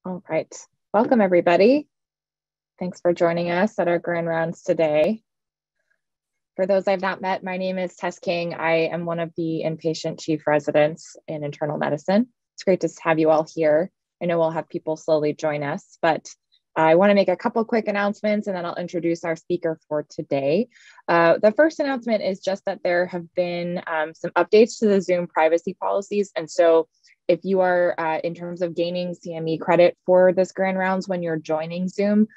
All right. Welcome, everybody. Thanks for joining us at our Grand Rounds today. For those I've not met, my name is Tess King. I am one of the inpatient chief residents in internal medicine. It's great to have you all here. I know we'll have people slowly join us, but I want to make a couple quick announcements and then I'll introduce our speaker for today. The first announcement is just that there have been some updates to the Zoom privacy policies. And so if you are, in terms of gaining CME credit for this Grand Rounds when you're joining Zoom,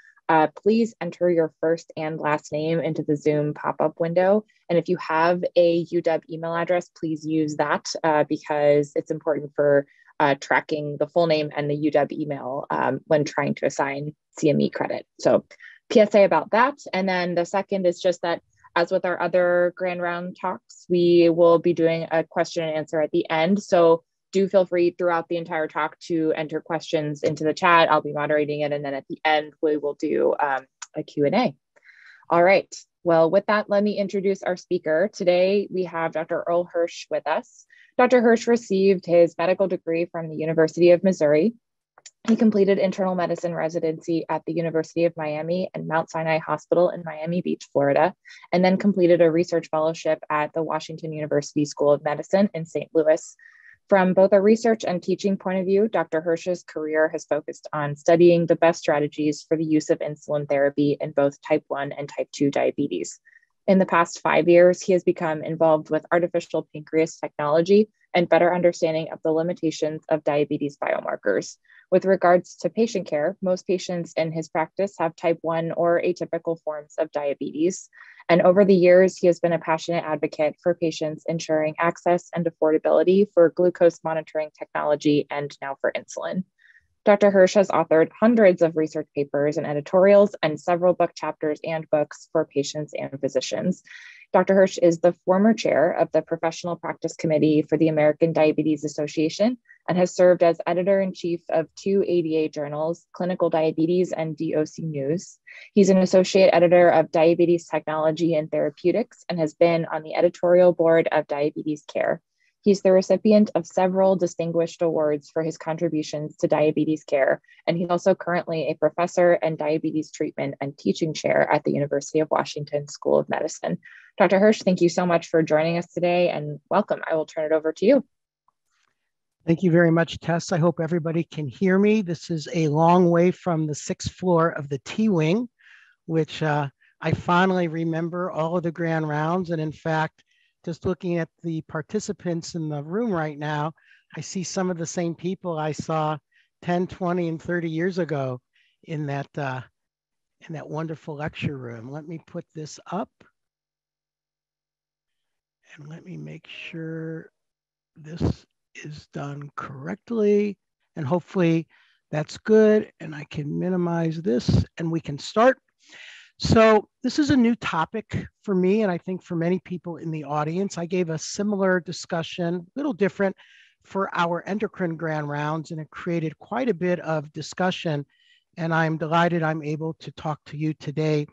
please enter your first and last name into the Zoom pop-up window. And if you have a UW email address, please use that because it's important for tracking the full name and the UW email when trying to assign CME credit. So PSA about that. And then the second is just that as with our other Grand Round talks, we will be doing a question and answer at the end. So do feel free throughout the entire talk to enter questions into the chat. I'll be moderating it. And then at the end, we will do a Q&A. All right. Well, with that, let me introduce our speaker. Today, we have Dr. Earl Hirsch with us. Dr. Hirsch received his medical degree from the University of Missouri. He completed internal medicine residency at the University of Miami and Mount Sinai Hospital in Miami Beach, Florida, and then completed a research fellowship at the Washington University School of Medicine in St. Louis. From both a research and teaching point of view, Dr. Hirsch's career has focused on studying the best strategies for the use of insulin therapy in both type 1 and type 2 diabetes. In the past 5 years, he has become involved with artificial pancreas technology and better understanding of the limitations of diabetes biomarkers. With regards to patient care, most patients in his practice have type 1 or atypical forms of diabetes. And over the years, he has been a passionate advocate for patients ensuring access and affordability for glucose monitoring technology and now for insulin. Dr. Hirsch has authored hundreds of research papers and editorials and several book chapters and books for patients and physicians. Dr. Hirsch is the former chair of the Professional Practice Committee for the American Diabetes Association and has served as editor-in-chief of 2 ADA journals, Clinical Diabetes and DOC News. He's an associate editor of Diabetes Technology and Therapeutics and has been on the editorial board of Diabetes Care. He's the recipient of several distinguished awards for his contributions to diabetes care, and he's also currently a professor and diabetes treatment and teaching chair at the University of Washington School of Medicine. Dr. Hirsch, thank you so much for joining us today and welcome. I will turn it over to you. Thank you very much, Tess. I hope everybody can hear me. This is a long way from the 6th floor of the T-Wing, which I fondly remember all of the Grand Rounds. And in fact, just looking at the participants in the room right now, I see some of the same people I saw 10, 20, and 30 years ago in that wonderful lecture room. Let me put this up. And let me make sure this is done correctly. And hopefully that's good. And I can minimize this and we can start. So this is a new topic for me, and I think for many people in the audience. I gave a similar discussion, a little different, for our endocrine Grand Rounds, and it created quite a bit of discussion. And I'm delighted I'm able to talk to you today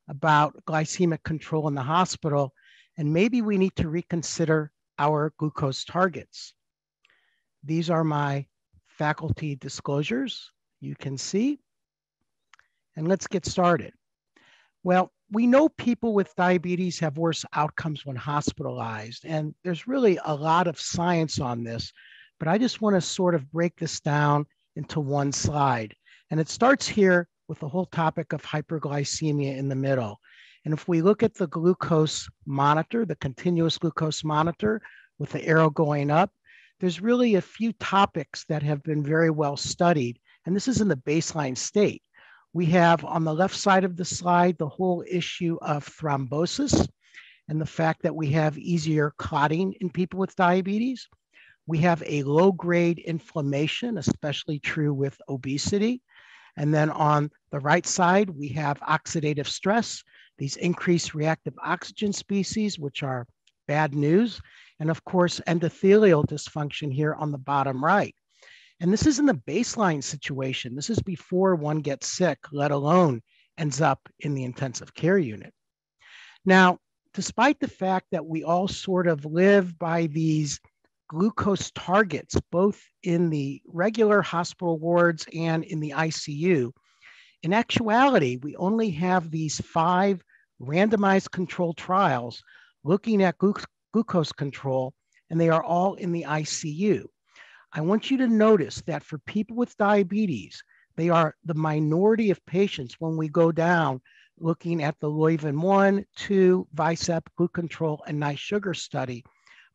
about glycemic control in the hospital, and maybe we need to reconsider our glucose targets. These are my faculty disclosures, you can see. And let's get started. Well, we know people with diabetes have worse outcomes when hospitalized, and there's really a lot of science on this, but I just want to sort of break this down into one slide. And it starts here with the whole topic of hyperglycemia in the middle. And if we look at the glucose monitor, the continuous glucose monitor with the arrow going up, there's really a few topics that have been very well studied, and this is in the baseline state. We have on the left side of the slide the whole issue of thrombosis and the fact that we have easier clotting in people with diabetes. We have a low-grade inflammation, especially true with obesity. And then on the right side, we have oxidative stress, these increased reactive oxygen species, which are bad news. And of course, endothelial dysfunction here on the bottom right. And this is in the baseline situation. This is before one gets sick, let alone ends up in the intensive care unit. Now, despite the fact that we all sort of live by these glucose targets, both in the regular hospital wards and in the ICU. In actuality, we only have these 5 randomized controlled trials looking at glucose control, and they are all in the ICU. I want you to notice that for people with diabetes, they are the minority of patients when we go down looking at the Leuven 1, 2, VICEP, GluControl, and nice sugar study.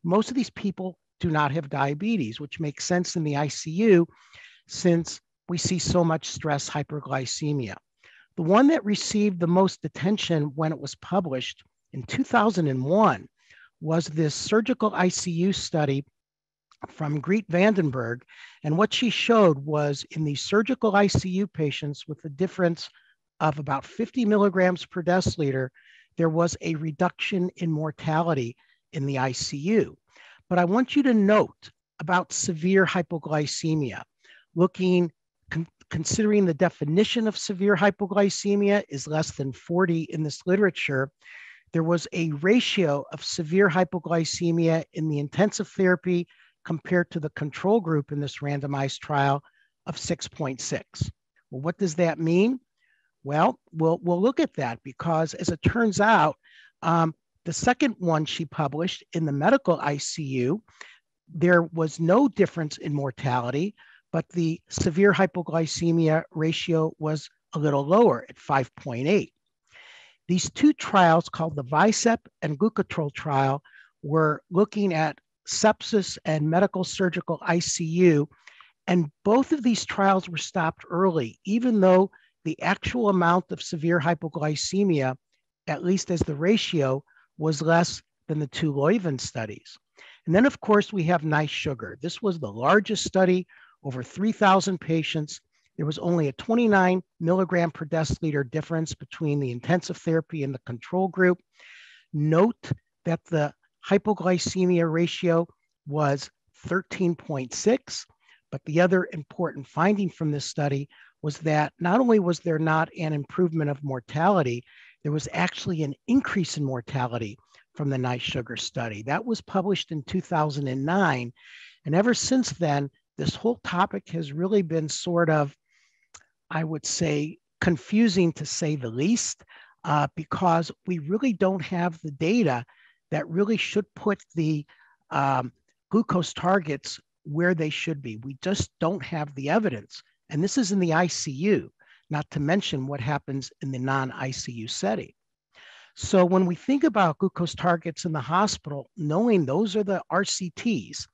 Most of these people do not have diabetes, which makes sense in the ICU since we see so much stress hyperglycemia. The one that received the most attention when it was published in 2001 was this surgical ICU study from Greet Vandenberg. And what she showed was in the surgical ICU patients with a difference of about 50 milligrams per deciliter, there was a reduction in mortality in the ICU. But I want you to note about severe hypoglycemia, considering the definition of severe hypoglycemia is less than 40 in this literature, there was a ratio of severe hypoglycemia in the intensive therapy compared to the control group in this randomized trial of 6.6. Well, what does that mean? Well, we'll look at that because as it turns out, the second one she published in the medical ICU, there was no difference in mortality, but the severe hypoglycemia ratio was a little lower at 5.8. These 2 trials called the VICEP and GluControl trial were looking at sepsis and medical surgical ICU, and both of these trials were stopped early, even though the actual amount of severe hypoglycemia, at least as the ratio, was less than the 2 Leuven studies. And then, of course, we have nice sugar. This was the largest study, over 3,000 patients. There was only a 29 milligram per deciliter difference between the intensive therapy and the control group. Note that the hypoglycemia ratio was 13.6, but the other important finding from this study was that not only was there not an improvement of mortality, there was actually an increase in mortality from the nice sugar study. That was published in 2009. And ever since then, this whole topic has really been sort of, I would say, confusing to say the least, because we really don't have the data that really should put the glucose targets where they should be. We just don't have the evidence. And this is in the ICU, not to mention what happens in the non-ICU setting. So when we think about glucose targets in the hospital, knowing those are the RCTs,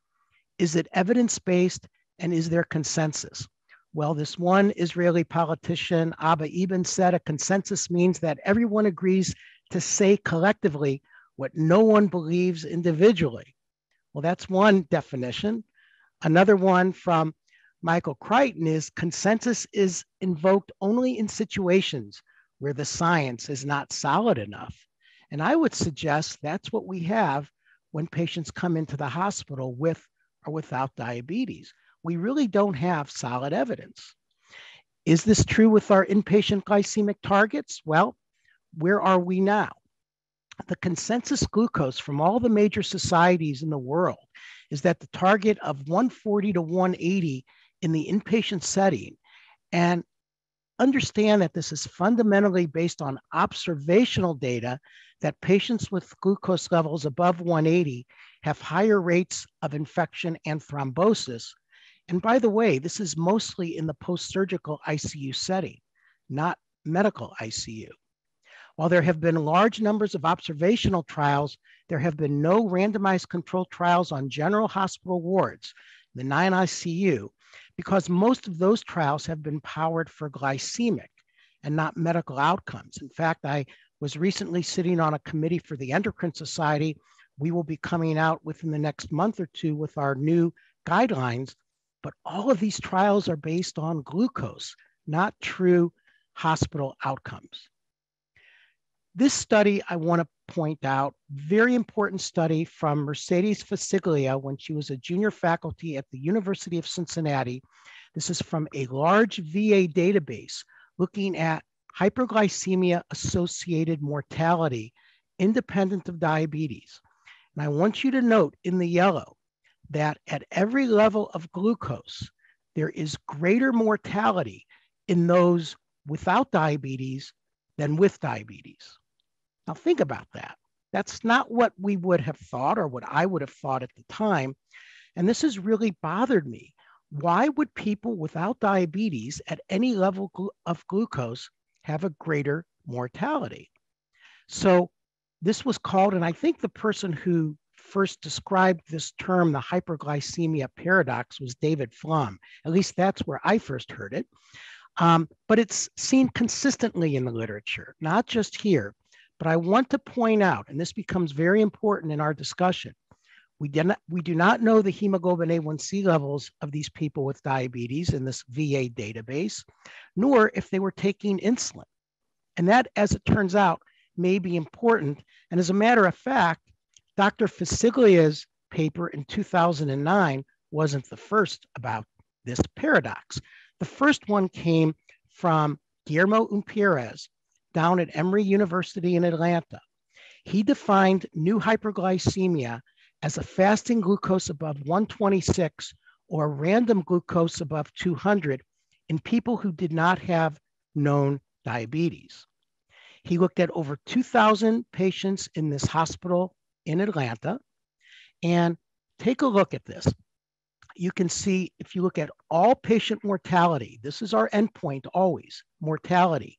is it evidence-based and is there consensus? Well, this one Israeli politician, Abba Eban, said a consensus means that everyone agrees to say collectively what no one believes individually. Well, that's one definition. Another one from Michael Crichton is consensus is invoked only in situations where the science is not solid enough. And I would suggest that's what we have when patients come into the hospital with or without diabetes. We really don't have solid evidence. Is this true with our inpatient glycemic targets? Well, where are we now? The consensus glucose from all the major societies in the world is that the target of 140 to 180 in the inpatient setting, and understand that this is fundamentally based on observational data that patients with glucose levels above 180 have higher rates of infection and thrombosis. And by the way, this is mostly in the post-surgical ICU setting, not medical ICU. While there have been large numbers of observational trials, there have been no randomized controlled trials on general hospital wards, the non-ICU, because most of those trials have been powered for glycemic and not medical outcomes. In fact, I was recently sitting on a committee for the Endocrine Society. We will be coming out within the next month or 2 with our new guidelines, but all of these trials are based on glucose, not true hospital outcomes. This study, I want to point out, very important study from Mercedes Fasiglia when she was a junior faculty at the University of Cincinnati. This is from a large VA database looking at hyperglycemia-associated mortality independent of diabetes. And I want you to note in the yellow that at every level of glucose, there is greater mortality in those without diabetes than with diabetes. Now think about that. That's not what we would have thought or what I would have thought at the time. And this has really bothered me. Why would people without diabetes at any level of glucose have a greater mortality? So this was called, and I think the person who first described this term, the hyperglycemia paradox, was David Flom. At least that's where I first heard it. But it's seen consistently in the literature, not just here. But I want to point out, and this becomes very important in our discussion, we do not know the hemoglobin A1C levels of these people with diabetes in this VA database, nor if they were taking insulin. And that, as it turns out, may be important. And as a matter of fact, Dr. Fasiglia's paper in 2009 wasn't the first about this paradox. The first one came from Guillermo Umpierrez down at Emory University in Atlanta. He defined new hyperglycemia as a fasting glucose above 126 or random glucose above 200 in people who did not have known diabetes. He looked at over 2,000 patients in this hospital in Atlanta. And take a look at this. You can see, if you look at all patient mortality, this is our endpoint always, mortality.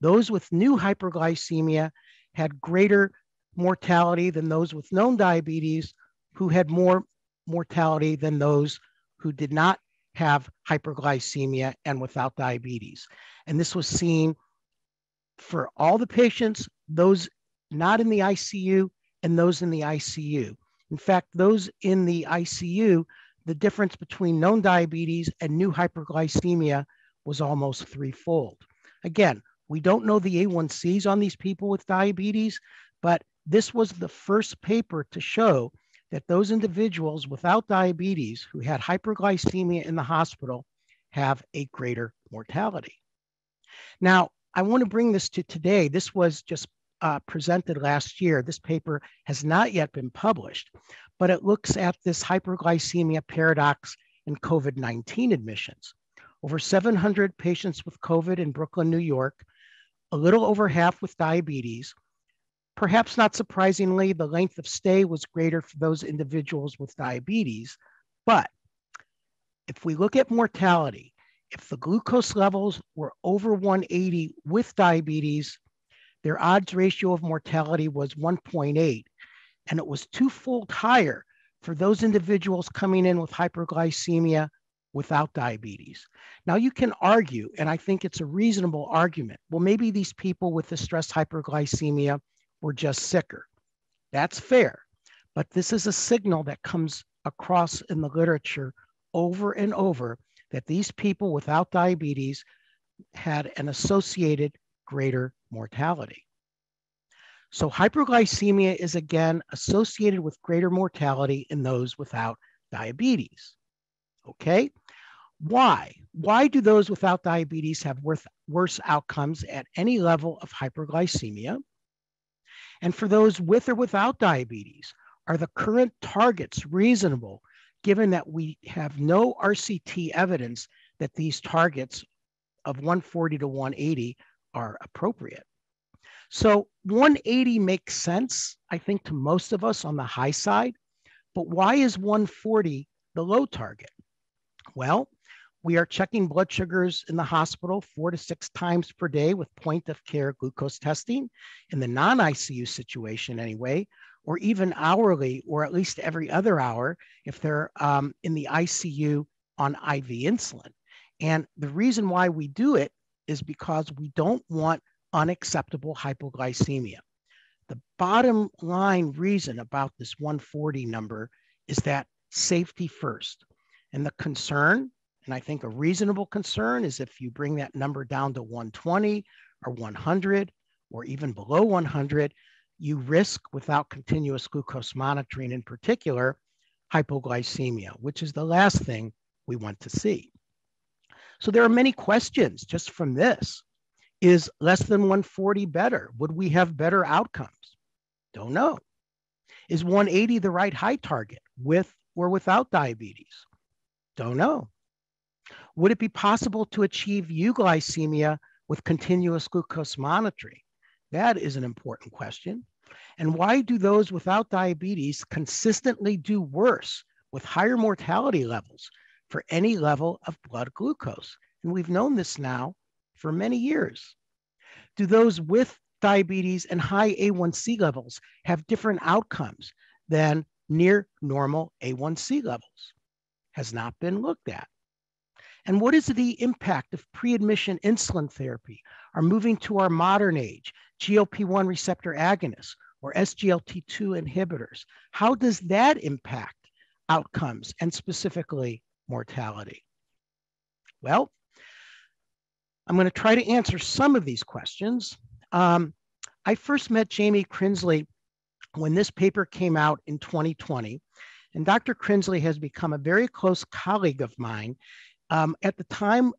Those with new hyperglycemia had greater mortality than those with known diabetes, who had more mortality than those who did not have hyperglycemia and without diabetes. And this was seen for all the patients, those not in the ICU and those in the ICU. In fact, those in the ICU, the difference between known diabetes and new hyperglycemia was almost threefold. Again, we don't know the A1Cs on these people with diabetes, but this was the first paper to show that those individuals without diabetes who had hyperglycemia in the hospital have a greater mortality. Now, I want to bring this to today. This was just presented last year. This paper has not yet been published, but it looks at this hyperglycemia paradox in COVID-19 admissions. Over 700 patients with COVID in Brooklyn, New York, a little over half with diabetes. Perhaps not surprisingly, the length of stay was greater for those individuals with diabetes. But if we look at mortality, if the glucose levels were over 180 with diabetes, their odds ratio of mortality was 1.8, and it was twofold higher for those individuals coming in with hyperglycemia without diabetes. Now you can argue, and I think it's a reasonable argument, well, maybe these people with distress hyperglycemia were just sicker. That's fair, but this is a signal that comes across in the literature over and over that these people without diabetes had an associated greater mortality. So hyperglycemia is again associated with greater mortality in those without diabetes. Okay, why? Why do those without diabetes have worse outcomes at any level of hyperglycemia? And for those with or without diabetes, are the current targets reasonable given that we have no RCT evidence that these targets of 140 to 180 are appropriate? So 180 makes sense, I think, to most of us on the high side, but why is 140 the low target? Well, we are checking blood sugars in the hospital 4 to 6 times per day with point of care glucose testing in the non-ICU situation anyway, or even hourly, or at least every other hour if they're in the ICU on IV insulin. And the reason why we do it is because we don't want unacceptable hypoglycemia. The bottom line reason about this 140 number is that safety first. And the concern, and I think a reasonable concern, is if you bring that number down to 120 or 100 or even below 100, you risk, without continuous glucose monitoring in particular, hypoglycemia, which is the last thing we want to see. So there are many questions just from this. Is less than 140 better? Would we have better outcomes? Don't know. Is 180 the right high target with or without diabetes? Don't know. Would it be possible to achieve euglycemia with continuous glucose monitoring? That is an important question. And why do those without diabetes consistently do worse with higher mortality levels for any level of blood glucose? And we've known this now for many years. Do those with diabetes and high A1C levels have different outcomes than near normal A1C levels? Has not been looked at. And what is the impact of pre-admission insulin therapy, or moving to our modern age, GLP-1 receptor agonists or SGLT2 inhibitors? How does that impact outcomes and specifically mortality? Well, I'm going to try to answer some of these questions. I first met Jamie Crinsley when this paper came out in 2020, and Dr. Crinsley has become a very close colleague of mine. At the time,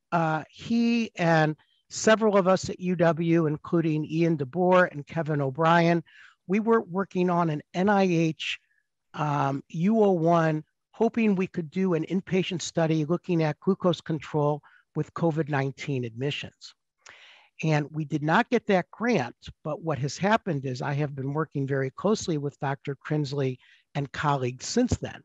he and several of us at UW, including Ian DeBoer and Kevin O'Brien, we were working on an NIH U01, hoping we could do an inpatient study looking at glucose control with COVID-19 admissions. And we did not get that grant, but what has happened is I have been working very closely with Dr. Crinsley and colleagues since then.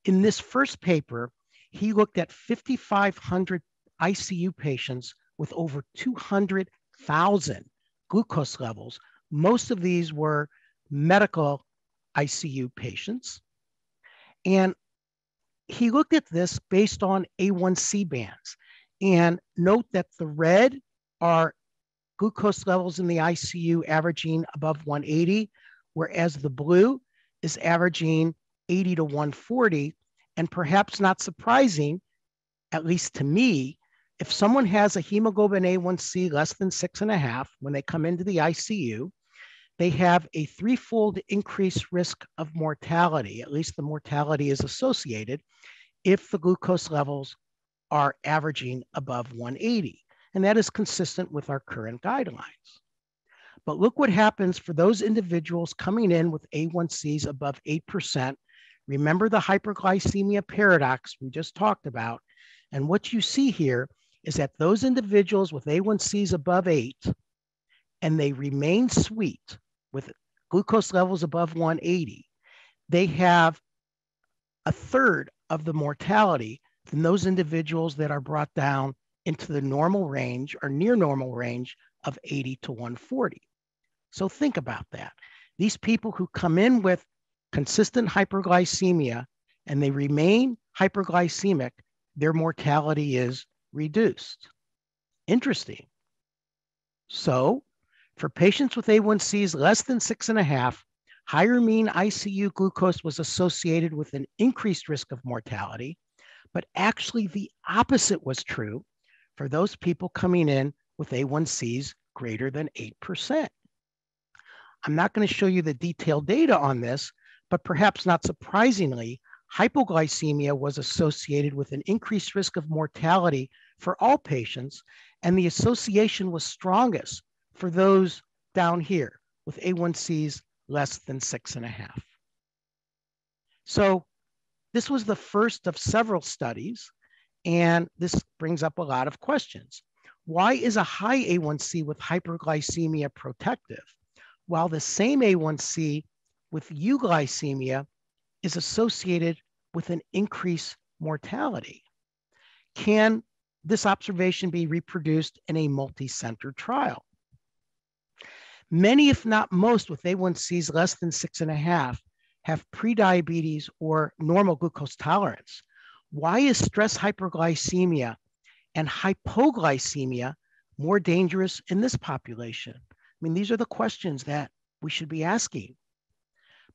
In this first paper, he looked at 5,500 ICU patients with over 200,000 glucose levels. Most of these were medical ICU patients. And he looked at this based on A1C bands. And note that the red are glucose levels in the ICU averaging above 180, whereas the blue is averaging 80 to 140. And perhaps not surprising, at least to me, if someone has a hemoglobin A1C less than 6.5 when they come into the ICU, they have a threefold increased risk of mortality. At least the mortality is associated if the glucose levels are averaging above 180. And that is consistent with our current guidelines. But look what happens for those individuals coming in with A1Cs above 8%. Remember the hyperglycemia paradox we just talked about. And what you see here is that those individuals with A1Cs above 8, and they remain sweet with glucose levels above 180, they have a third of the mortality than those individuals that are brought down into the normal range or near normal range of 80 to 140. So think about that. These people who come in with consistent hyperglycemia and they remain hyperglycemic, their mortality is reduced. Interesting. So for patients with A1Cs less than 6.5, higher mean ICU glucose was associated with an increased risk of mortality, but actually the opposite was true for those people coming in with A1Cs greater than 8%. I'm not going to show you the detailed data on this, but perhaps not surprisingly, hypoglycemia was associated with an increased risk of mortality for all patients, and the association was strongest for those down here with A1Cs less than 6.5. So this was the first of several studies, and this brings up a lot of questions. Why is a high A1C with hyperglycemia protective, while the same A1C with euglycemia is associated with an increased mortality? Can this observation be reproduced in a multi-center trial? Many, if not most, with A1Cs less than 6.5 have prediabetes or normal glucose tolerance. Why is stress hyperglycemia and hypoglycemia more dangerous in this population? I mean, these are the questions that we should be asking.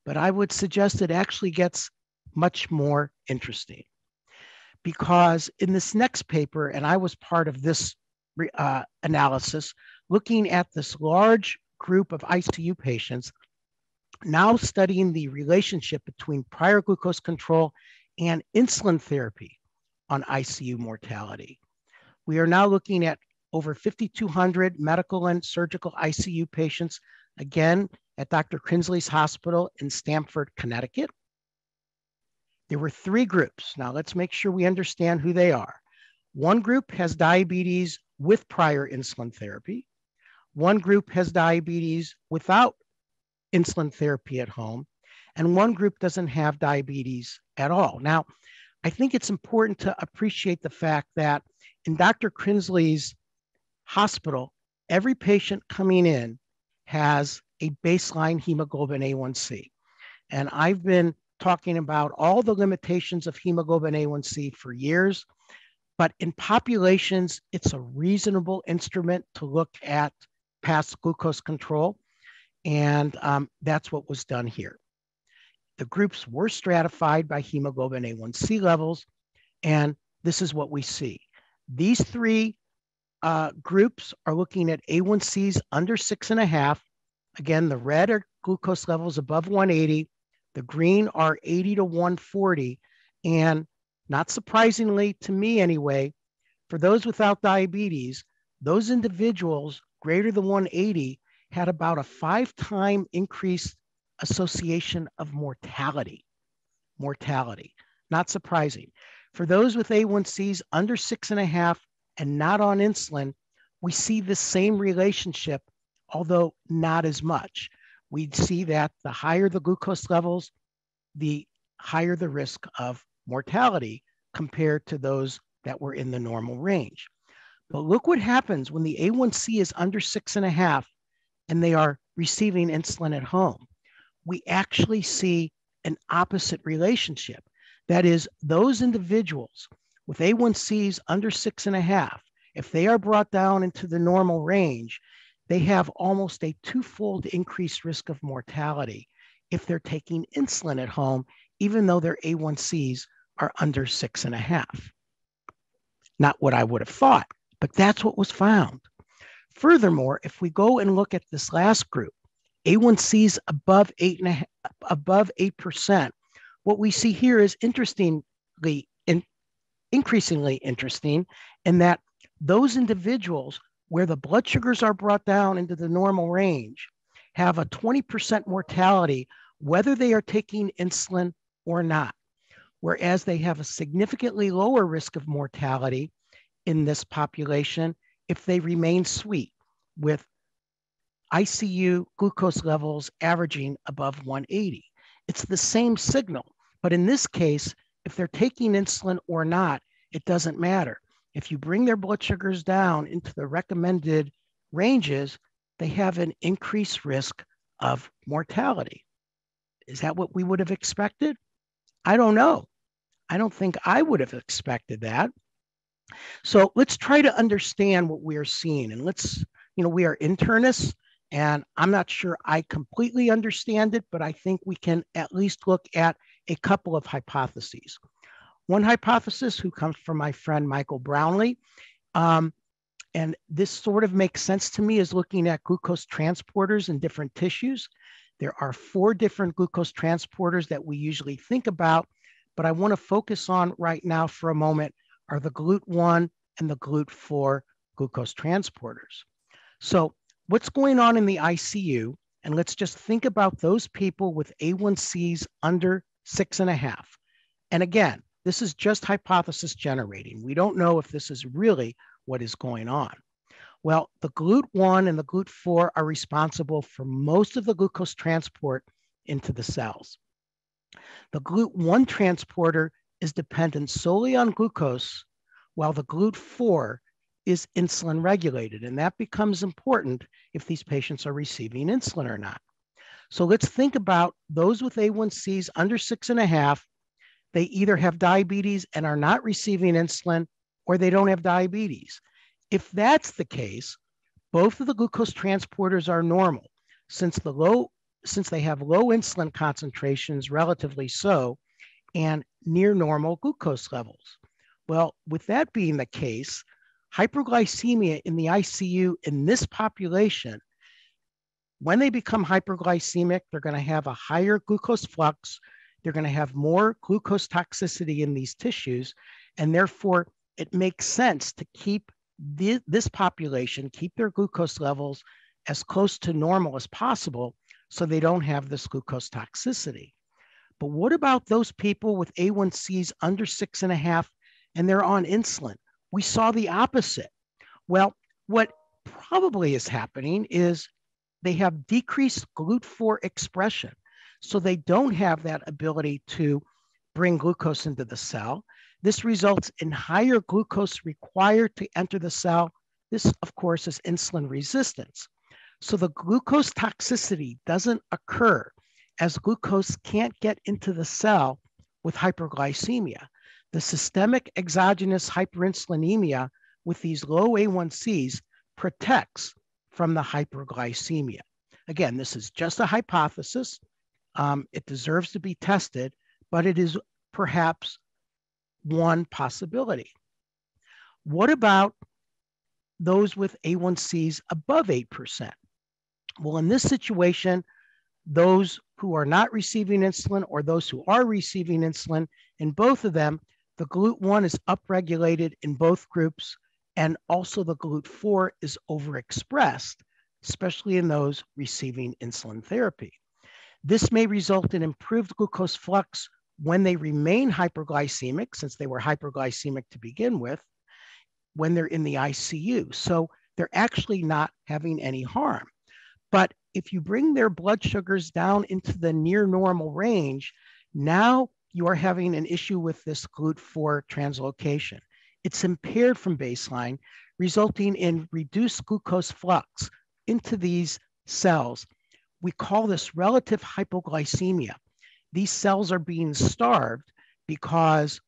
But I would suggest it actually gets much more interesting, because in this next paper, and I was part of this analysis, looking at this large group of ICU patients, now studying the relationship between prior glucose control and insulin therapy on ICU mortality. We are now looking at over 5,200 medical and surgical ICU patients, again, at Dr. Crinsley's hospital in Stamford, Connecticut. There were 3 groups. Now let's make sure we understand who they are. One group has diabetes with prior insulin therapy. One group has diabetes without insulin therapy at home. And one group doesn't have diabetes at all. Now, I think it's important to appreciate the fact that in Dr. Crinsley's hospital, every patient coming in has a baseline hemoglobin A1C. And I've been talking about all the limitations of hemoglobin A1C for years, but in populations, it's a reasonable instrument to look at past glucose control. And that's what was done here. The groups were stratified by hemoglobin A1C levels, and this is what we see. These 3 groups are looking at A1Cs under 6.5. Again, the red are glucose levels above 180. The green are 80 to 140. And not surprisingly to me anyway, for those without diabetes, those individuals greater than 180 had about a 5-time increased association of mortality. Not surprising. For those with A1Cs under 6.5 and not on insulin, we see the same relationship, although not as much. We see that the higher the glucose levels, the higher the risk of mortality compared to those that were in the normal range. But look what happens when the A1C is under 6.5 and they are receiving insulin at home. We actually see an opposite relationship. That is, those individuals with A1Cs under 6.5, if they are brought down into the normal range, they have almost a 2-fold increased risk of mortality if they're taking insulin at home, even though their A1Cs are under 6.5. Not what I would have thought, but that's what was found. Furthermore, if we go and look at this last group, A1Cs above 8%, what we see here is increasingly interesting in that those individuals where the blood sugars are brought down into the normal range have a 20% mortality, whether they are taking insulin or not, whereas they have a significantly lower risk of mortality in this population if they remain sweet, with ICU glucose levels averaging above 180. It's the same signal, but in this case, if they're taking insulin or not, it doesn't matter. If you bring their blood sugars down into the recommended ranges, they have an increased risk of mortality. Is that what we would have expected? I don't know. I don't think I would have expected that. So let's try to understand what we are seeing. And we are internists, and I'm not sure I completely understand it, but I think we can at least look at a couple of hypotheses. One hypothesis, who comes from my friend Michael Brownlee, and this sort of makes sense to me, is looking at glucose transporters in different tissues. There are 4 different glucose transporters that we usually think about, but I want to focus on right now for a moment are the GLUT1 and the GLUT4 glucose transporters. So what's going on in the ICU? And let's just think about those people with A1Cs under 6.5. And again, this is just hypothesis generating. We don't know if this is really what is going on. Well, the GLUT1 and the GLUT4 are responsible for most of the glucose transport into the cells. The GLUT1 transporter is dependent solely on glucose, while the GLUT4 is insulin regulated. And that becomes important if these patients are receiving insulin or not. So let's think about those with A1Cs under 6.5. They either have diabetes and are not receiving insulin, or they don't have diabetes. If that's the case, both of the glucose transporters are normal, since they have low insulin concentrations, relatively so, and near normal glucose levels. Well, with that being the case, hyperglycemia in the ICU in this population, when they become hyperglycemic, they're going to have a higher glucose flux. They're going to have more glucose toxicity in these tissues. And therefore, it makes sense to keep this population, keep their glucose levels as close to normal as possible so they don't have this glucose toxicity. But what about those people with A1Cs under 6.5 and they're on insulin? We saw the opposite. Well, what probably is happening is they have decreased GLUT4 expression. So they don't have that ability to bring glucose into the cell. This results in higher glucose required to enter the cell. This, of course, is insulin resistance. So the glucose toxicity doesn't occur as glucose can't get into the cell with hyperglycemia. The systemic exogenous hyperinsulinemia with these low A1Cs protects from the hyperglycemia. Again, this is just a hypothesis. It deserves to be tested, but it is perhaps one possibility. What about those with A1Cs above 8%? Well, in this situation, those who are not receiving insulin or those who are receiving insulin, in both of them, the GLUT1 is upregulated in both groups, and also the GLUT4 is overexpressed, especially in those receiving insulin therapy. This may result in improved glucose flux when they remain hyperglycemic, since they were hyperglycemic to begin with, when they're in the ICU. So they're actually not having any harm. But if you bring their blood sugars down into the near normal range, now you are having an issue with this GLUT4 translocation. It's impaired from baseline, resulting in reduced glucose flux into these cells. We call this relative hypoglycemia. These cells are being starved because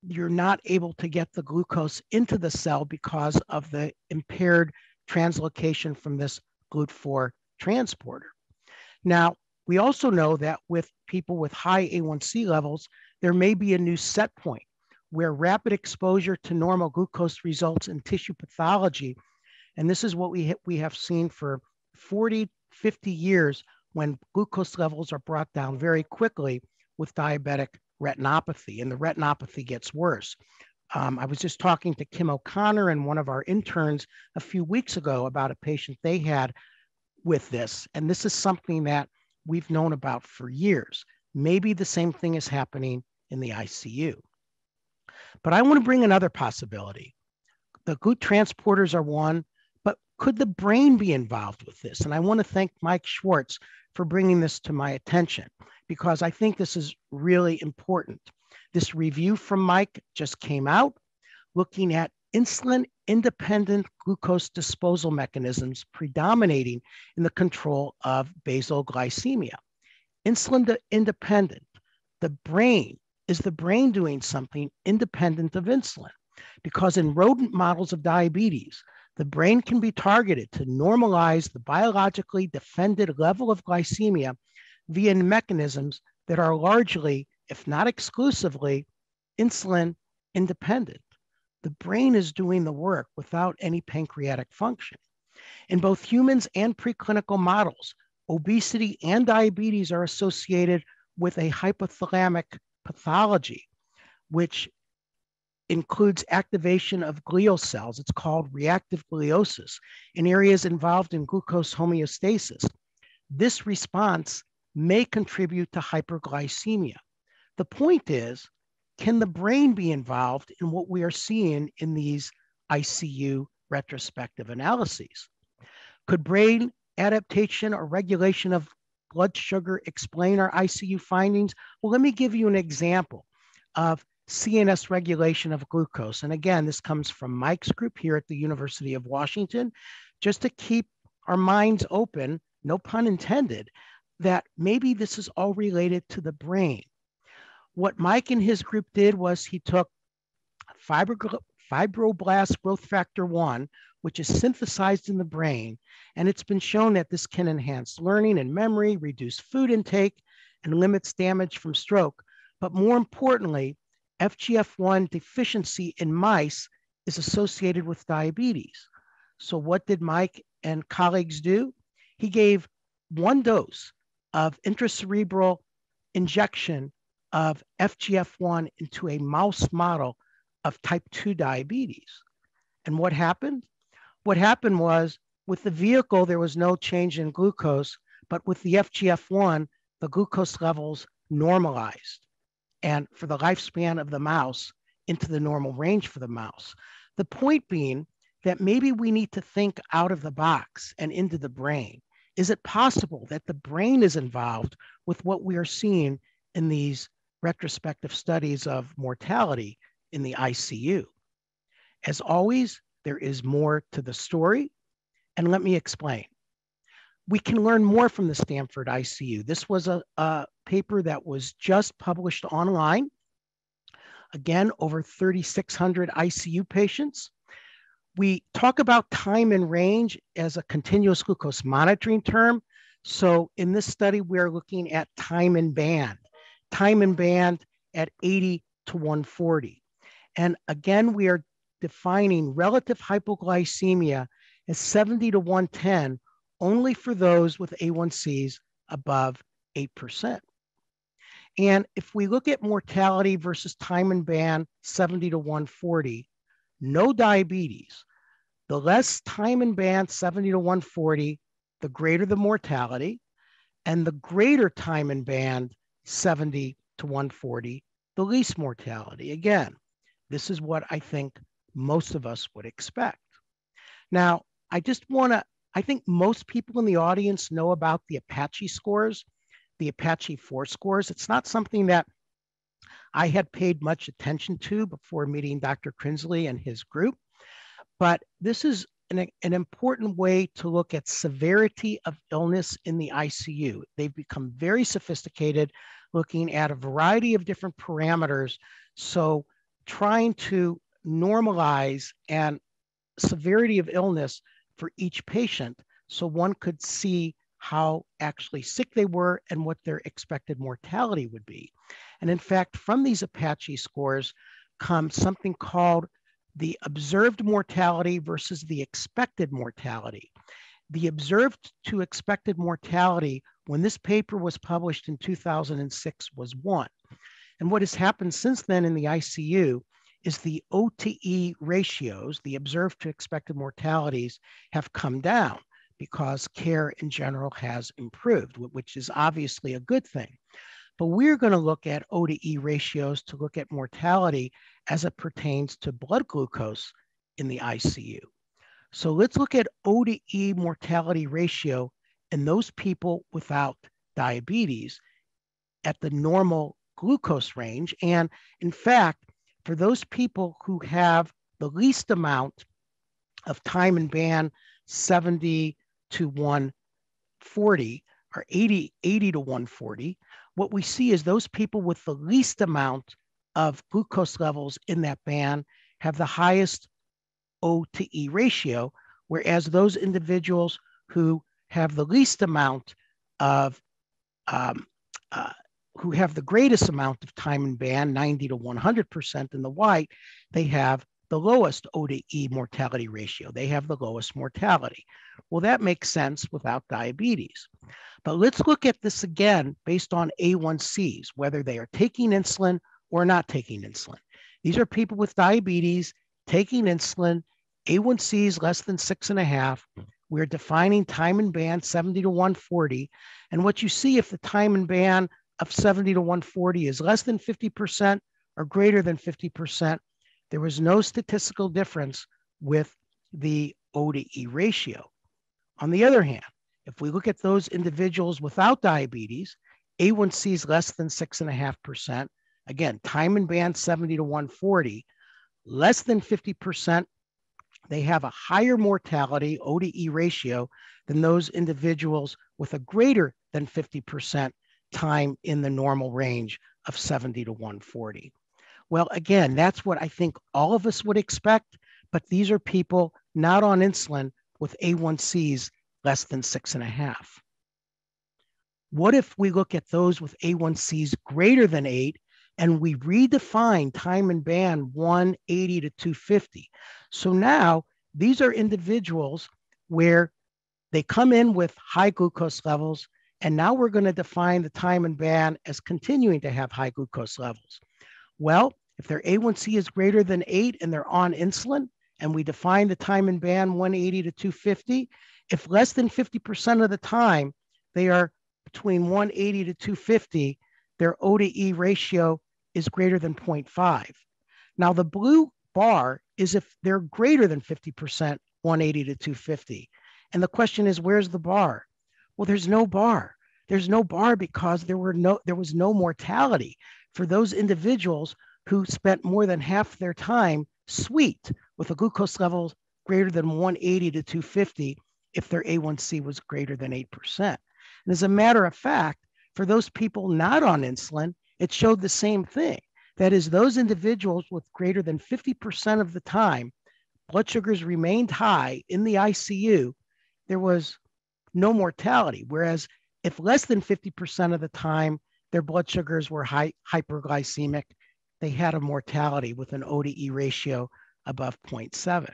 you're not able to get the glucose into the cell because of the impaired translocation from this GLUT4 transporter. Now, we also know that with people with high A1C levels, there may be a new set point where rapid exposure to normal glucose results in tissue pathology. And this is what we have seen for 40, 50 years when glucose levels are brought down very quickly with diabetic retinopathy, and the retinopathy gets worse. I was just talking to Kim O'Connor and one of our interns a few weeks ago about a patient they had with this, and this is something that we've known about for years. Maybe the same thing is happening in the ICU. But I want to bring another possibility. The GLUT transporters are one, but could the brain be involved with this? And I want to thank Mike Schwartz for bringing this to my attention, because I think this is really important. This review from Mike just came out looking at insulin-independent glucose disposal mechanisms predominating in the control of basal glycemia. Insulin-independent, is the brain doing something independent of insulin? Because in rodent models of diabetes, the brain can be targeted to normalize the biologically defended level of glycemia via mechanisms that are largely, if not exclusively, insulin independent. The brain is doing the work without any pancreatic function. In both humans and preclinical models, obesity and diabetes are associated with a hypothalamic pathology, which includes activation of glial cells. It's called reactive gliosis in areas involved in glucose homeostasis. This response may contribute to hyperglycemia. The point is, can the brain be involved in what we are seeing in these ICU retrospective analyses? Could brain adaptation or regulation of blood sugar explain our ICU findings? Well, let me give you an example of CNS regulation of glucose. And again, this comes from Mike's group here at the University of Washington, just to keep our minds open, no pun intended, that maybe this is all related to the brain. What Mike and his group did was he took fibroblast growth factor 1, which is synthesized in the brain, and it's been shown that this can enhance learning and memory, reduce food intake, and limits damage from stroke. But more importantly, FGF1 deficiency in mice is associated with diabetes. So what did Mike and colleagues do? He gave 1 dose of intracerebral injection of FGF1 into a mouse model of type 2 diabetes. And what happened? What happened was, with the vehicle, there was no change in glucose, but with the FGF1, the glucose levels normalized, and for the lifespan of the mouse into the normal range for the mouse. The point being that maybe we need to think out of the box and into the brain. Is it possible that the brain is involved with what we are seeing in these retrospective studies of mortality in the ICU? As always, there is more to the story, and let me explain. We can learn more from the Stanford ICU. This was a paper that was just published online. Again, over 3,600 ICU patients. We talk about time and range as a continuous glucose monitoring term. So in this study, we're looking at time and band at 80 to 140. And again, we are defining relative hypoglycemia as 70 to 110 only for those with A1Cs above 8%. And if we look at mortality versus time and band, 70 to 140, no diabetes. The less time and band, 70 to 140, the greater the mortality, and the greater time and band, 70 to 140, the least mortality. Again, this is what I think most of us would expect. Now, I think most people in the audience know about the Apache scores, the Apache 4 scores. It's not something that I had paid much attention to before meeting Dr. Crinsley and his group, but this is an important way to look at severity of illness in the ICU. They've become very sophisticated, looking at a variety of different parameters. So trying to normalize and severity of illness for each patient so one could see how actually sick they were and what their expected mortality would be. And in fact, from these Apache scores comes something called the observed mortality versus the expected mortality. The observed to expected mortality when this paper was published in 2006 was 1. And what has happened since then in the ICU is the OTE ratios, the observed to expected mortalities, have come down because care in general has improved, which is obviously a good thing. But we're going to look at OTE ratios to look at mortality as it pertains to blood glucose in the ICU. So let's look at OTE mortality ratio in those people without diabetes at the normal glucose range. And in fact, for those people who have the least amount of time and band, 70 to 140 or 80 to 140, what we see is those people with the least amount of glucose levels in that band have the highest OTE ratio, whereas those individuals who have the least amount of, who have the greatest amount of time and band, 90 to 100% in the white, they have the lowest OTE mortality ratio. They have the lowest mortality. Well, that makes sense without diabetes. But let's look at this again based on A1Cs, whether they are taking insulin or not taking insulin. These are people with diabetes taking insulin, A1Cs less than 6.5. We're defining time and band 70 to 140. And what you see, if the time and band of 70 to 140 is less than 50% or greater than 50%, there was no statistical difference with the OTE ratio. On the other hand, if we look at those individuals without diabetes, A1C is less than 6.5%. Again, time and band 70 to 140, less than 50%, they have a higher mortality OTE ratio than those individuals with a greater than 50% time in the normal range of 70 to 140. Well, again, that's what I think all of us would expect, but these are people not on insulin with A1Cs less than 6.5. What if we look at those with A1Cs greater than 8 and we redefine time and band 180 to 250? So now these are individuals where they come in with high glucose levels, and now we're going to define the time and band as continuing to have high glucose levels. Well, if their A1C is greater than 8 and they're on insulin, and we define the time and band 180 to 250, if less than 50% of the time they are between 180 to 250, their O to E ratio is greater than 0.5. Now, the blue bar is if they're greater than 50%, 180 to 250. And the question is, where's the bar? Well, there's no bar. There's no bar because there was no mortality for those individuals who spent more than half their time sweet with a glucose level greater than 180 to 250 if their A1C was greater than 8%. And as a matter of fact, for those people not on insulin, it showed the same thing. That is, those individuals with greater than 50% of the time, blood sugars remained high in the ICU, there was no mortality. Whereas if less than 50% of the time, their blood sugars were hyperglycemic, they had a mortality with an O to E ratio above 0.7.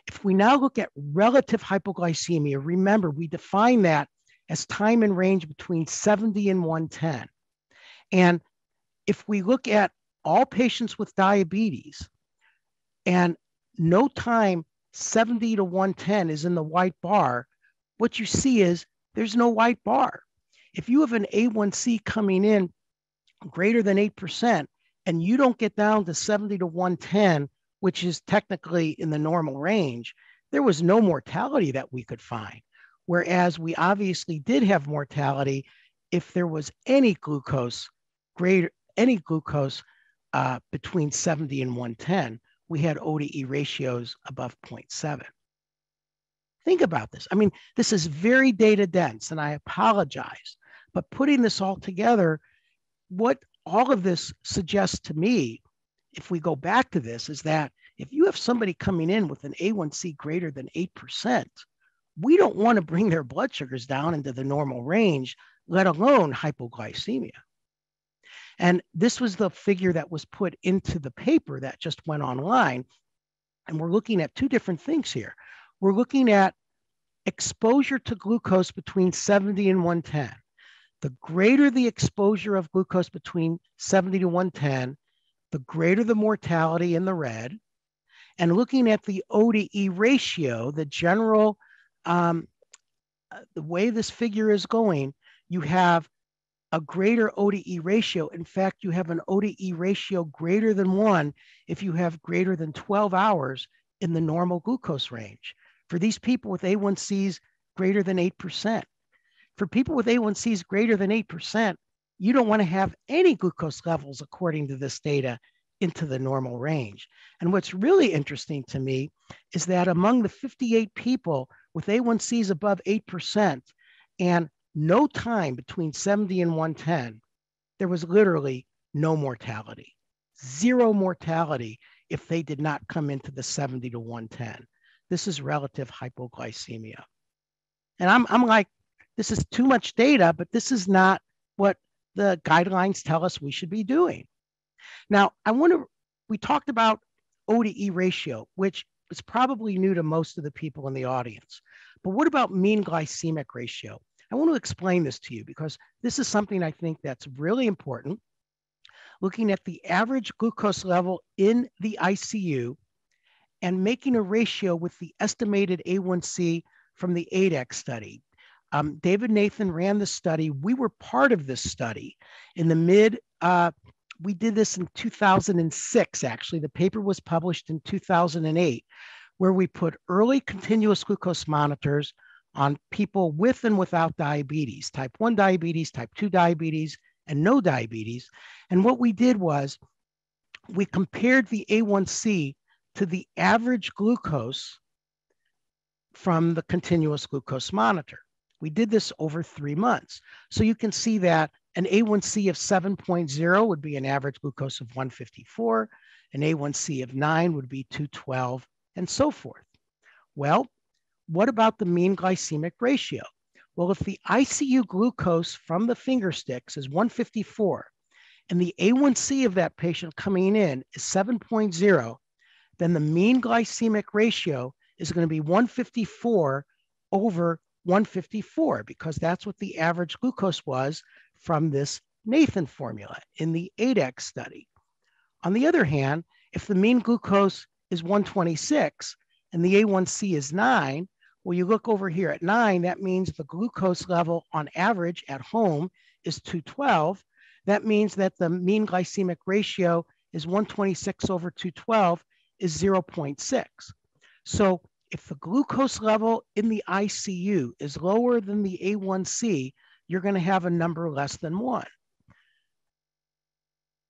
If we now look at relative hypoglycemia, remember, we define that as time in range between 70 and 110. And if we look at all patients with diabetes and no time 70 to 110 is in the white bar, what you see is there's no white bar. If you have an A1C coming in greater than 8% and you don't get down to 70 to 110, which is technically in the normal range, there was no mortality that we could find. Whereas we obviously did have mortality if there was any glucose between 70 and 110, we had O to E ratios above 0.7. Think about this. I mean, this is very data dense, and I apologize. But putting this all together, what all of this suggests to me, if we go back to this, is that if you have somebody coming in with an A1C greater than 8%, we don't want to bring their blood sugars down into the normal range, let alone hypoglycemia. And this was the figure that was put into the paper that just went online. And we're looking at two different things here. We're looking at exposure to glucose between 70 and 110. The greater the exposure of glucose between 70 to 110, the greater the mortality in the red. And looking at the O to E ratio, the general, the way this figure is going, you have a greater O to E ratio. In fact, you have an O to E ratio greater than 1 if you have greater than 12 hours in the normal glucose range. For these people with A1Cs greater than 8%. For people with A1Cs greater than 8%, you don't want to have any glucose levels, according to this data, into the normal range. And what's really interesting to me is that among the 58 people with A1Cs above 8% and no time between 70 and 110, there was literally no mortality, zero mortality if they did not come into the 70 to 110. This is relative hypoglycemia. And I'm like, this is too much data, but this is not what the guidelines tell us we should be doing. Now, we talked about O to E ratio, which is probably new to most of the people in the audience. But what about mean glycemic ratio? I want to explain this to you because this is something I think that's really important. Looking at the average glucose level in the ICU and making a ratio with the estimated A1C from the ADAG study. David Nathan ran the study. We were part of this study in the we did this in 2006, actually. The paper was published in 2008, where we put early continuous glucose monitors on people with and without diabetes, type 1 diabetes, type 2 diabetes, and no diabetes. And what we did was we compared the A1C to the average glucose from the continuous glucose monitor. We did this over 3 months. So you can see that an A1C of 7.0 would be an average glucose of 154, an A1C of 9 would be 212, and so forth. Well, what about the mean glycemic ratio? Well, if the ICU glucose from the finger sticks is 154 and the A1C of that patient coming in is 7.0, then the mean glycemic ratio is going to be 154 over 154 because that's what the average glucose was from this Nathan formula in the ADAG study. On the other hand, if the mean glucose is 126 and the A1C is 9, well, you look over here at 9, that means the glucose level on average at home is 212. that means that the mean glycemic ratio is 126 over 212 is 0.6. So if the glucose level in the ICU is lower than the A1C, you're going to have a number less than 1.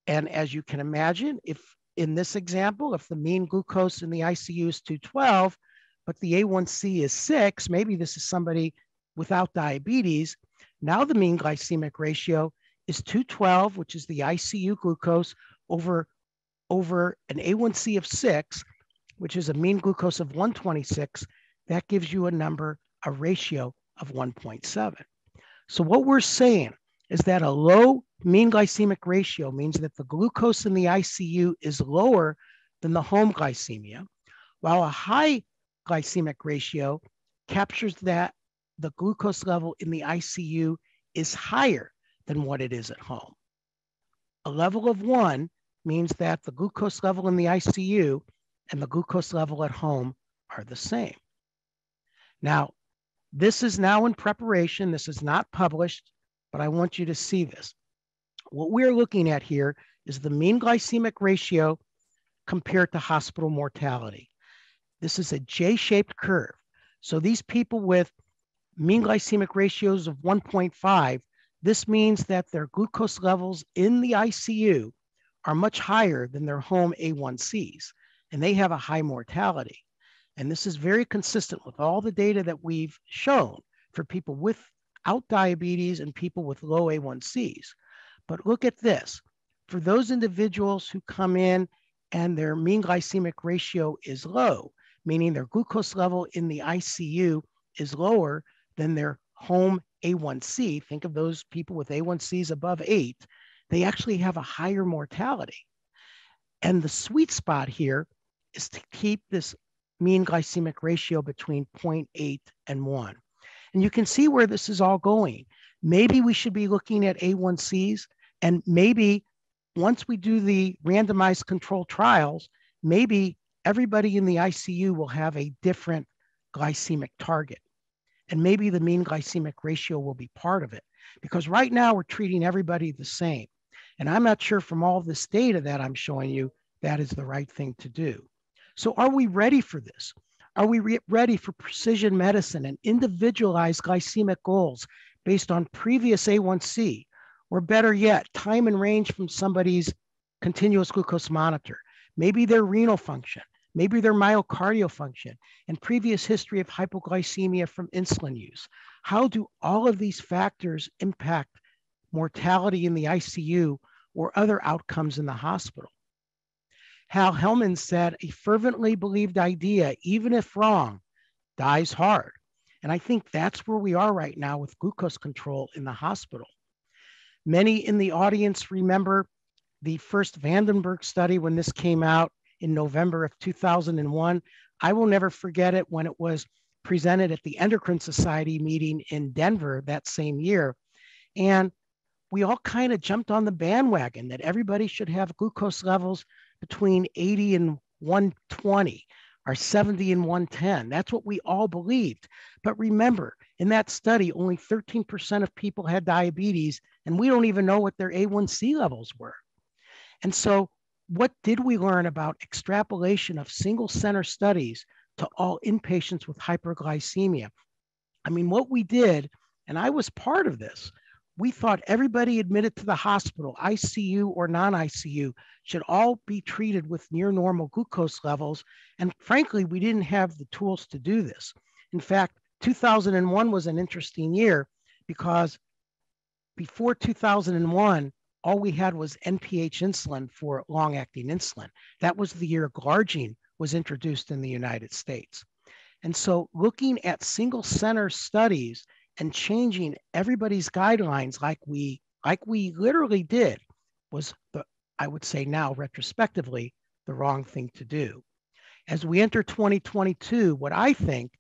And as you can imagine, if in this example, if the mean glucose in the ICU is 212, but the A1C is 6, maybe this is somebody without diabetes, now the mean glycemic ratio is 212, which is the ICU glucose, over an A1C of 6, which is a mean glucose of 126. That gives you a number, a ratio of 1.7. So what we're saying is that a low mean glycemic ratio means that the glucose in the ICU is lower than the home glycemia, while a high glycemic ratio captures that the glucose level in the ICU is higher than what it is at home. A level of 1 means that the glucose level in the ICU and the glucose level at home are the same. Now, this is now in preparation. This is not published, but I want you to see this. What we're looking at here is the mean glycemic ratio compared to hospital mortality. This is a J-shaped curve. So these people with mean glycemic ratios of 1.5, this means that their glucose levels in the ICU are much higher than their home A1Cs, and they have a high mortality. And this is very consistent with all the data that we've shown for people without diabetes and people with low A1Cs. But look at this. For those individuals who come in and their mean glycemic ratio is low, meaning their glucose level in the ICU is lower than their home A1C, think of those people with A1Cs above 8, they actually have a higher mortality. And the sweet spot here is to keep this mean glycemic ratio between 0.8 and 1. And you can see where this is all going. Maybe we should be looking at A1Cs, and maybe once we do the randomized control trials, maybe everybody in the ICU will have a different glycemic target. And maybe the mean glycemic ratio will be part of it. Because right now we're treating everybody the same. And I'm not sure from all this data that I'm showing you, that is the right thing to do. So are we ready for this? Are we ready for precision medicine and individualized glycemic goals based on previous A1C, or better yet, time and range from somebody's continuous glucose monitor, maybe their renal function, maybe their myocardial function, and previous history of hypoglycemia from insulin use? How do all of these factors impact mortality in the ICU or other outcomes in the hospital? Hal Hellman said, a fervently believed idea, even if wrong, dies hard. And I think that's where we are right now with glucose control in the hospital. Many in the audience remember the first Vandenberg study when this came out in November of 2001. I will never forget it when it was presented at the Endocrine Society meeting in Denver that same year. And we all kind of jumped on the bandwagon that everybody should have glucose levels between 80 and 120 or 70 and 110. That's what we all believed. But remember, in that study, only 13% of people had diabetes, and we don't even know what their A1C levels were. And so what did we learn about extrapolation of single center studies to all inpatients with hyperglycemia? I mean, what we did, and I was part of this, we thought everybody admitted to the hospital, ICU or non-ICU, should all be treated with near normal glucose levels. And frankly, we didn't have the tools to do this. In fact, 2001 was an interesting year because before 2001, all we had was NPH insulin for long-acting insulin. That was the year glargine was introduced in the United States. And so looking at single center studies and changing everybody's guidelines like we literally did was, I would say now retrospectively, the wrong thing to do. As we enter 2022, what I think,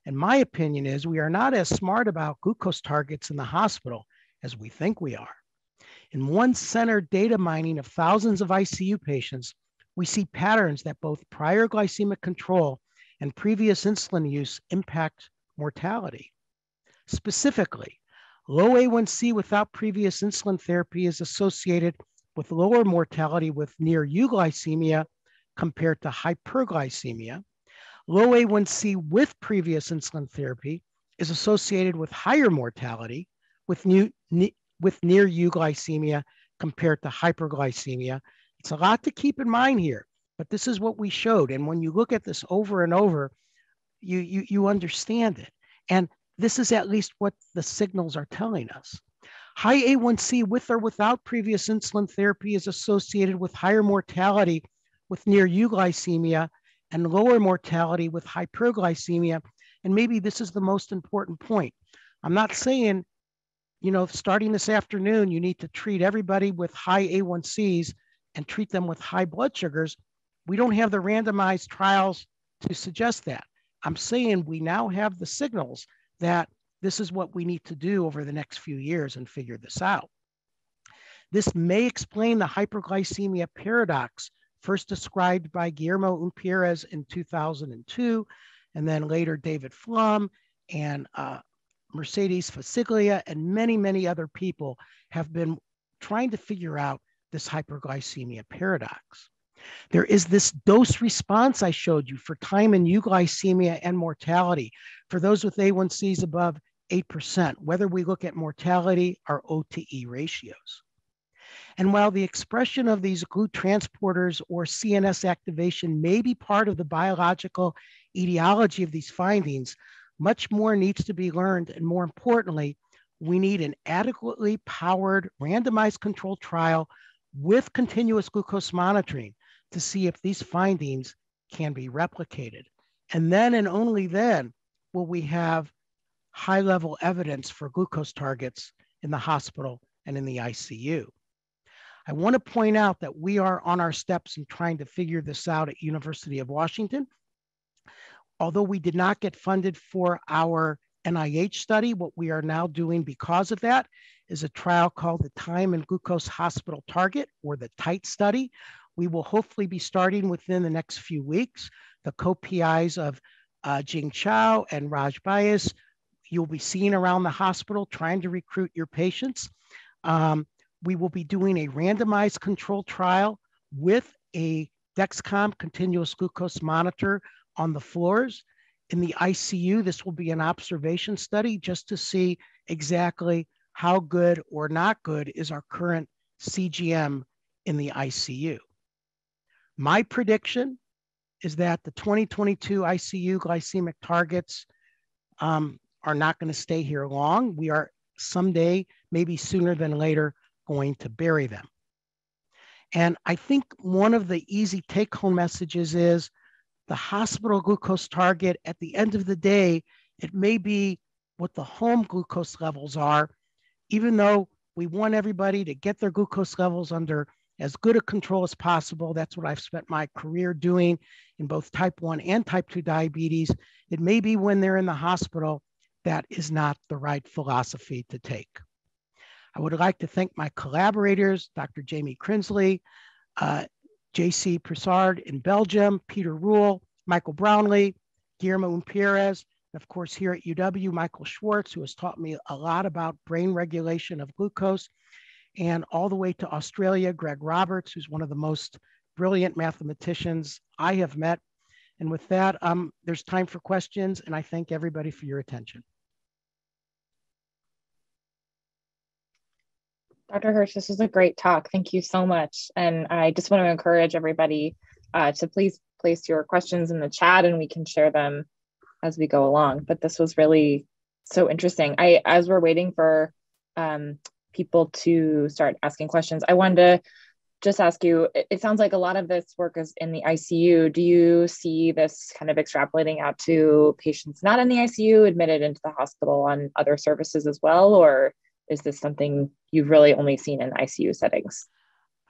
and my opinion is, we are not as smart about glucose targets in the hospital as we think we are. In one-center data mining of thousands of ICU patients, we see patterns that both prior glycemic control and previous insulin use impact mortality. Specifically, Low A1C without previous insulin therapy is associated with lower mortality with near euglycemia compared to hyperglycemia. Low A1C with previous insulin therapy is associated with higher mortality with near euglycemia compared to hyperglycemia. It's a lot to keep in mind here, but this is what we showed. And when you look at this over and over, you understand it. And this is at least what the signals are telling us. High A1C with or without previous insulin therapy is associated with higher mortality with near euglycemia and lower mortality with hyperglycemia. And maybe this is the most important point. I'm not saying, starting this afternoon, you need to treat everybody with high A1Cs and treat them with high blood sugars. We don't have the randomized trials to suggest that. I'm saying we now have the signals that this is what we need to do over the next few years and figure this out. This may explain the hyperglycemia paradox first described by Guillermo Unpierrez in 2002, and then later David Flum and Mercedes Fasiglia and many, many other people have been trying to figure out this hyperglycemia paradox. There is this dose response I showed you for time in euglycemia and mortality for those with A1Cs above 8%, whether we look at mortality or OTE ratios. And while the expression of these GLUT transporters or CNS activation may be part of the biological etiology of these findings, much more needs to be learned. And more importantly, we need an adequately powered randomized controlled trial with continuous glucose monitoring to see if these findings can be replicated. And then and only then will we have high-level evidence for glucose targets in the hospital and in the ICU. I want to point out that we are on our steps in trying to figure this out at University of Washington. Although we did not get funded for our NIH study, what we are now doing because of that is a trial called the Time and Glucose Hospital Target, or the TIGHT study. We will hopefully be starting within the next few weeks. The co-PIs of Jing Chao and Raj Bias, you'll be seeing around the hospital trying to recruit your patients. We will be doing a randomized control trial with a Dexcom continuous glucose monitor on the floors. In the ICU, this will be an observation study just to see exactly how good or not good is our current CGM in the ICU. My prediction is that the 2022 ICU glycemic targets are not going to stay here long. We are someday, maybe sooner than later, going to bury them. And I think one of the easy take-home messages is the hospital glucose target, at the end of the day, it may be what the home glucose levels are, even though we want everybody to get their glucose levels under as good a control as possible. That's what I've spent my career doing in both type 1 and type 2 diabetes. It may be when they're in the hospital that is not the right philosophy to take. I would like to thank my collaborators, Dr. Jamie Crinsley, J.C. Pressard in Belgium, Peter Rule, Michael Brownlee, Guillermo Unpierrez, and of course here at UW, Michael Schwartz, who has taught me a lot about brain regulation of glucose, and all the way to Australia, Greg Roberts, who's one of the most brilliant mathematicians I have met. And with that, there's time for questions, and I thank everybody for your attention. Dr. Hirsch, this was a great talk. Thank you so much. And I just want to encourage everybody to please place your questions in the chat and we can share them as we go along. But this was really so interesting. As we're waiting for people to start asking questions, I wanted to just ask you, it sounds like a lot of this work is in the ICU. Do you see this kind of extrapolating out to patients not in the ICU, admitted into the hospital on other services as well? Or is this something you've really only seen in ICU settings?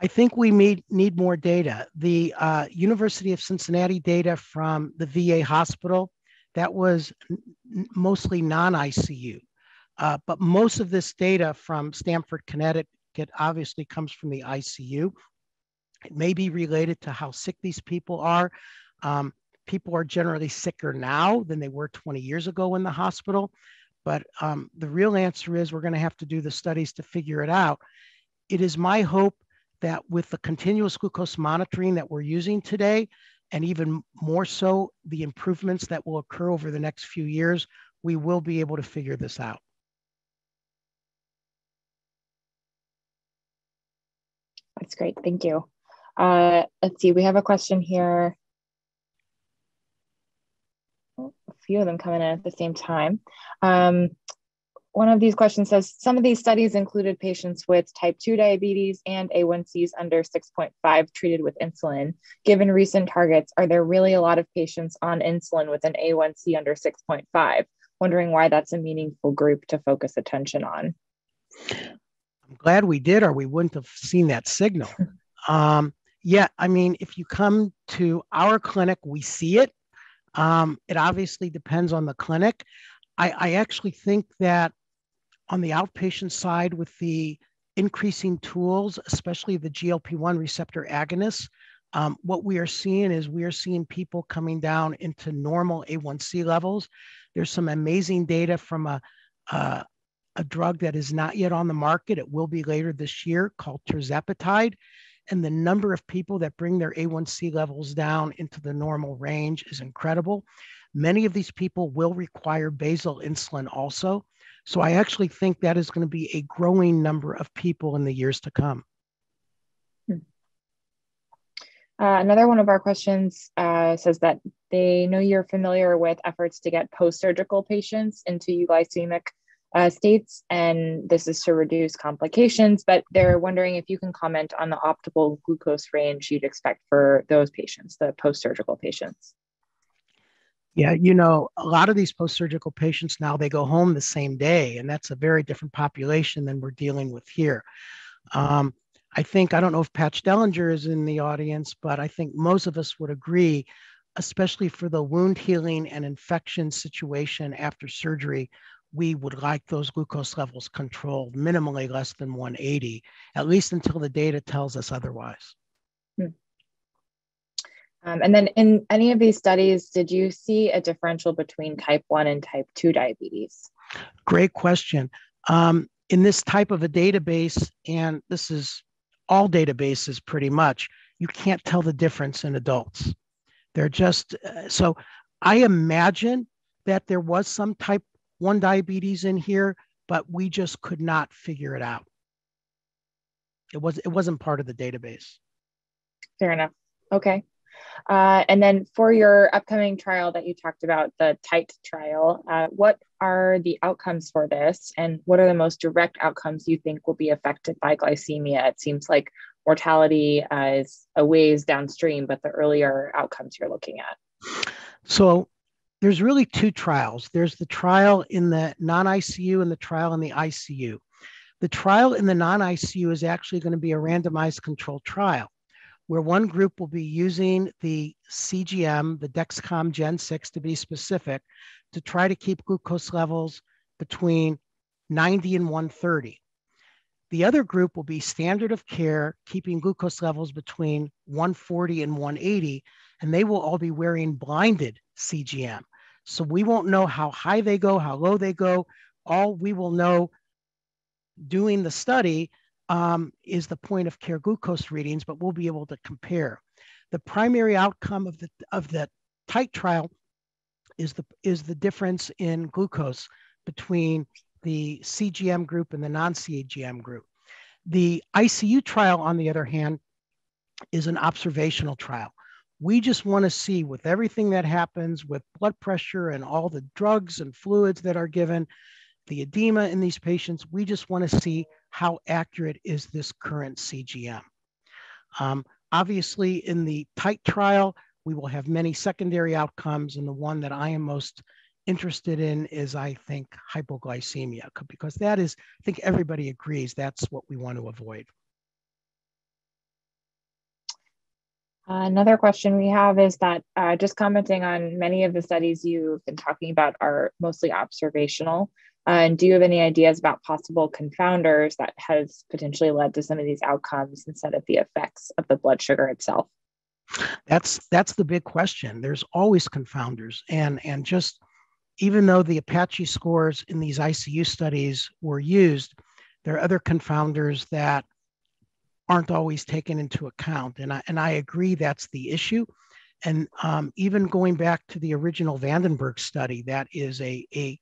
I think we need more data. The University of Cincinnati data from the VA hospital, that was mostly non-ICU. But most of this data from Stamford, Connecticut obviously comes from the ICU. It may be related to how sick these people are. People are generally sicker now than they were 20 years ago in the hospital. But the real answer is we're going to have to do the studies to figure it out. It is my hope that with the continuous glucose monitoring that we're using today, and even more so the improvements that will occur over the next few years, we will be able to figure this out. That's great. Thank you. Let's see. We have a question here. A few of them coming in at the same time. One of these questions says, some of these studies included patients with type 2 diabetes and A1Cs under 6.5 treated with insulin. Given recent targets, are there really a lot of patients on insulin with an A1C under 6.5? Wondering why that's a meaningful group to focus attention on. I'm glad we did, or we wouldn't have seen that signal. Yeah, I mean, if you come to our clinic, we see it. It obviously depends on the clinic. I actually think that on the outpatient side, with the increasing tools, especially the GLP-1 receptor agonists, what we are seeing is we are seeing people coming down into normal A1C levels. There's some amazing data from a drug that is not yet on the market. It will be later this year, called tirzepatide. And the number of people that bring their A1C levels down into the normal range is incredible. Many of these people will require basal insulin also. So I actually think that is going to be a growing number of people in the years to come. Another one of our questions says that they know you're familiar with efforts to get post-surgical patients into euglycemic states, and this is to reduce complications, but they're wondering if you can comment on the optimal glucose range you'd expect for those patients, the post-surgical patients. Yeah, you know, a lot of these post-surgical patients now, they go home the same day, and that's a very different population than we're dealing with here. I think, I don't know if Patch Dellinger is in the audience, but I think most of us would agree, especially for the wound healing and infection situation after surgery, we would like those glucose levels controlled minimally less than 180, at least until the data tells us otherwise. And then in any of these studies, did you see a differential between type 1 and type 2 diabetes? Great question. In this type of a database, and this is all databases pretty much, you can't tell the difference in adults. They're just, so I imagine that there was some type 1 diabetes in here, but we just could not figure it out. It wasn't part of the database. Fair enough. Okay. And then for your upcoming trial that you talked about, the TIGHT trial, what are the outcomes for this? And what are the most direct outcomes you think will be affected by glycemia? It seems like mortality is a ways downstream, but the earlier outcomes you're looking at. So there's really two trials. There's the trial in the non-ICU and the trial in the ICU. The trial in the non-ICU is actually going to be a randomized controlled trial, where one group will be using the CGM, the Dexcom Gen 6 to be specific, to try to keep glucose levels between 90 and 130. The other group will be standard of care, keeping glucose levels between 140 and 180, and they will all be wearing blinded CGM. So we won't know how high they go, how low they go. All we will know doing the study is the point of care glucose readings, but we'll be able to compare. The primary outcome of the TIGHT trial is the difference in glucose between the CGM group and the non-CGM group. The ICU trial, on the other hand, is an observational trial. We just want to see, with everything that happens with blood pressure and all the drugs and fluids that are given, the edema in these patients, we just want to see how accurate is this current CGM. Obviously, in the TIGHT trial, we will have many secondary outcomes, and the one that I am most interested in is, I think, hypoglycemia, because that is, I think everybody agrees, that's what we want to avoid. Another question we have is that just commenting on many of the studies you've been talking about are mostly observational. And do you have any ideas about possible confounders that has potentially led to some of these outcomes instead of the effects of the blood sugar itself? That's the big question. There's always confounders, and just even though the Apache scores in these ICU studies were used, there are other confounders that aren't always taken into account. And I agree that's the issue. And even going back to the original Vandenberg study, that is a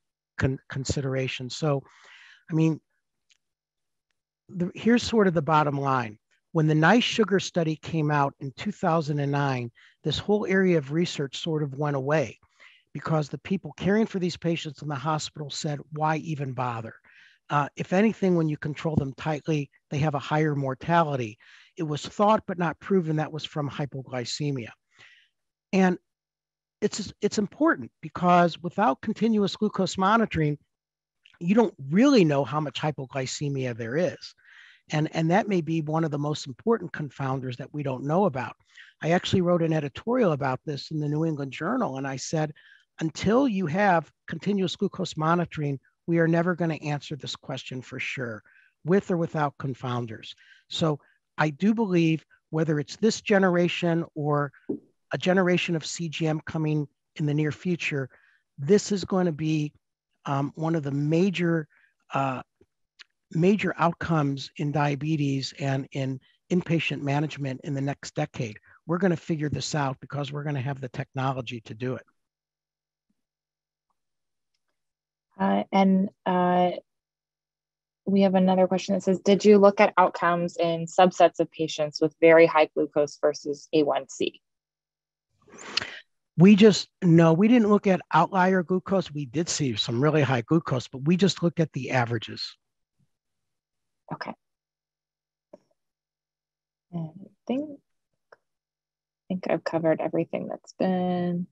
consideration. So, I mean, here's sort of the bottom line. When the NICE sugar study came out in 2009, this whole area of research sort of went away because the people caring for these patients in the hospital said, why even bother? If anything, when you control them tightly, they have a higher mortality. It was thought but not proven that was from hypoglycemia. And it's important because without continuous glucose monitoring, you don't really know how much hypoglycemia there is. And that may be one of the most important confounders that we don't know about. I actually wrote an editorial about this in the New England Journal, and I said, until you have continuous glucose monitoring, we are never going to answer this question for sure, with or without confounders. So I do believe whether it's this generation or a generation of CGM coming in the near future, this is going to be one of the major outcomes in diabetes and in inpatient management in the next decade. We're going to figure this out because we're going to have the technology to do it. We have another question that says, did you look at outcomes in subsets of patients with very high glucose versus A1C? We didn't look at outlier glucose. We did see some really high glucose, but we just looked at the averages. Okay. And I think I've covered everything that's been.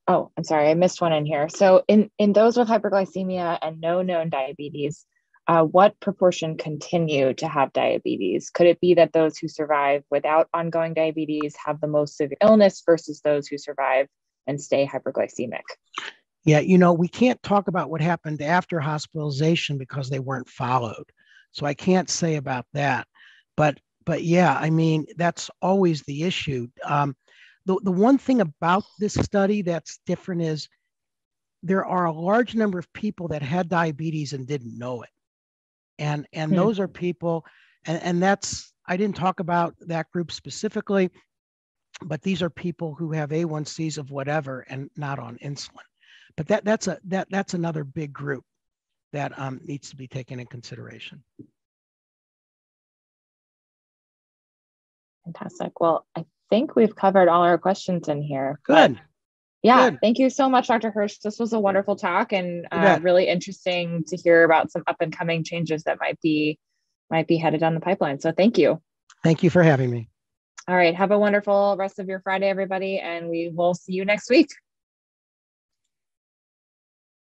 Oh, I'm sorry, I missed one in here. So in those with hyperglycemia and no known diabetes, what proportion continue to have diabetes? Could it be that those who survive without ongoing diabetes have the most severe illness versus those who survive and stay hyperglycemic? Yeah, we can't talk about what happened after hospitalization because they weren't followed. So I can't say about that. But yeah, I mean, that's always the issue. The one thing about this study that's different is there are a large number of people that had diabetes and didn't know it. And those are people, and that's, I didn't talk about that group specifically, but these are people who have A1Cs of whatever and not on insulin. But that's another big group that needs to be taken in consideration. Fantastic. Well, I think we've covered all our questions in here. Good. Yeah, Good. Thank you so much, Dr. Hirsch. This was a wonderful talk and really interesting to hear about some up and coming changes that might be headed down the pipeline. So thank you. Thank you for having me. All right. Have a wonderful rest of your Friday, everybody, and we will see you next week.